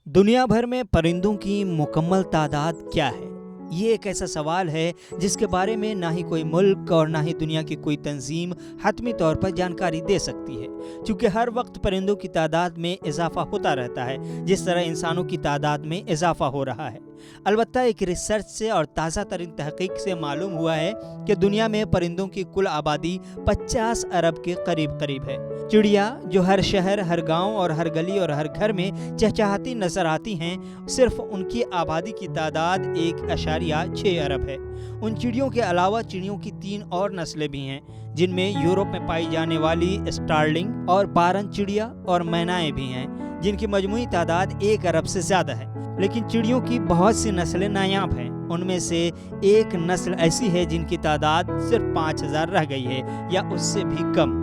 दुनिया भर में परिंदों की मुकम्मल तादाद क्या है? ये एक ऐसा सवाल है जिसके बारे में ना ही कोई मुल्क और ना ही दुनिया की कोई तंजीम हतमी तौर पर जानकारी दे सकती है, क्योंकि हर वक्त परिंदों की तादाद में इजाफा होता रहता है जिस तरह इंसानों की तादाद में इजाफा हो रहा है। अलबत्ता एक रिसर्च से और ताज़ा तरीन तहकीक से मालूम हुआ है कि दुनिया में परिंदों की कुल आबादी 50 अरब के करीब करीब है। चिड़िया जो हर शहर, हर गांव और हर गली और हर घर में चहचहाती नजर आती हैं, सिर्फ उनकी आबादी की तादाद 1.6 अरब है। उन चिड़ियों के अलावा चिड़ियों की 3 और नस्लें भी हैं, जिनमें यूरोप में पाई जाने वाली स्टार्लिंग और बारन चिड़िया और मैनाएं भी हैं, जिनकी मजमूई तादाद 1 अरब से ज़्यादा है। लेकिन चिड़ियों की बहुत सी नस्लें नायाब हैं। उनमें से एक नस्ल ऐसी है जिनकी तादाद सिर्फ 5000 रह गई है या उससे भी कम।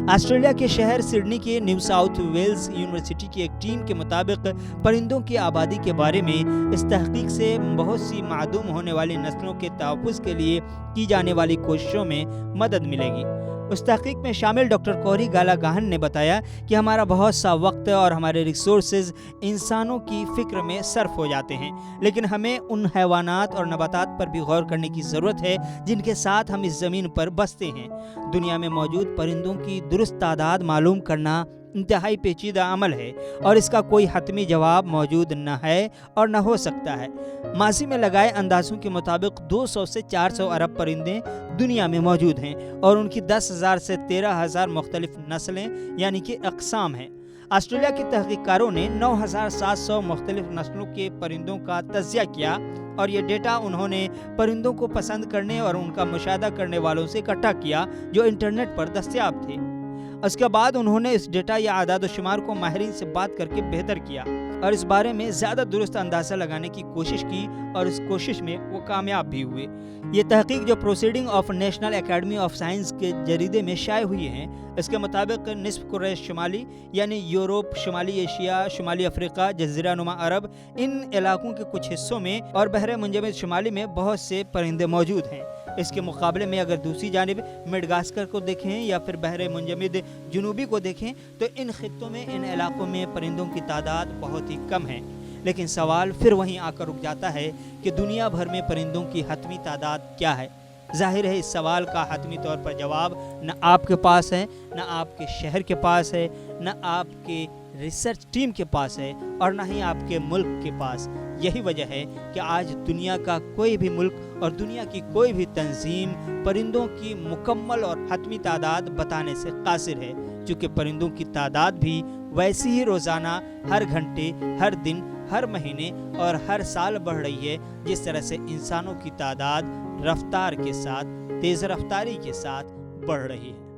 ऑस्ट्रेलिया के शहर सिडनी के न्यू साउथ वेल्स यूनिवर्सिटी की एक टीम के मुताबिक परिंदों की आबादी के बारे में इस तहकीक से बहुत सी मादूम होने वाली नस्लों के तहफ़्फ़ुज़ के लिए की जाने वाली कोशिशों में मदद मिलेगी। उस तहकीक में शामिल डॉक्टर कोरी गालागाहन ने बताया कि हमारा बहुत सा वक्त और हमारे रिसोर्सेज इंसानों की फ़िक्र में सर्फ हो जाते हैं, लेकिन हमें उन हैवानात और नबातात पर भी गौर करने की ज़रूरत है जिनके साथ हम इस ज़मीन पर बसते हैं। दुनिया में मौजूद परिंदों की दुरुस्त तादाद मालूम करना इंतहाई पेचीदा अमल है और इसका कोई हतमी जवाब मौजूद न है और न हो सकता है। माजी में लगाए अंदाजों के मुताबिक 200 से 400 अरब परिंदे दुनिया में मौजूद हैं और उनकी 10,000 से 13,000 मुख्तलिफ नस्लें यानी कि अक़साम हैं। ऑस्ट्रेलिया के तहकीकारों ने 9,700 मुख्तलिफ नस्लों के परिंदों का तज़किया किया और ये डेटा उन्होंने परिंदों को पसंद करने और उनका मुशाहदा करने वालों से इकट्ठा किया जो इंटरनेट पर दस्तयाब थे। उसके बाद उन्होंने इस डेटा या आदाद शुमार को माहिरीन से बात करके बेहतर किया और इस बारे में ज़्यादा दुरुस्त अंदाज़ा लगाने की कोशिश की और इस कोशिश में वो कामयाब भी हुए। ये तहकीक जो proceeding of national academy of science के जरीदे में शाये हुई है, इसके मुताबिक निस्फ कुर्रे शुमाली यानी यूरोप, शुमाली एशिया, शुमाली अफ्रीका, जज़ीरा नुमा अरब, इन इलाकों के कुछ हिस्सों में और बहरे मुंजमद शुमाली में बहुत से परिंदे मौजूद हैं। इसके मुकाबले में अगर दूसरी जानिब मेडागास्कर को देखें या फिर बहरे मुंजमद जुनूबी को देखें तो इन खित्तों में, इन इलाकों में परिंदों की तादाद बहुत ही कम है। लेकिन सवाल फिर वहीं आकर रुक जाता है कि दुनिया भर में परिंदों की हतमी तादाद क्या है। जाहिर है इस सवाल का हतमी तौर पर जवाब न आपके पास है, न आपके शहर के पास है, न आपके रिसर्च टीम के पास है और न ही आपके मुल्क के पास। यही वजह है कि आज दुनिया का कोई भी मुल्क और दुनिया की कोई भी तंजीम परिंदों की मुकम्मल और हतमी तादाद बताने से कासिर है, क्योंकि परिंदों की तादाद भी वैसी ही रोज़ाना, हर घंटे, हर दिन, हर महीने और हर साल बढ़ रही है जिस तरह से इंसानों की तादाद रफ्तार के साथ, तेज़ रफ्तारी के साथ बढ़ रही है।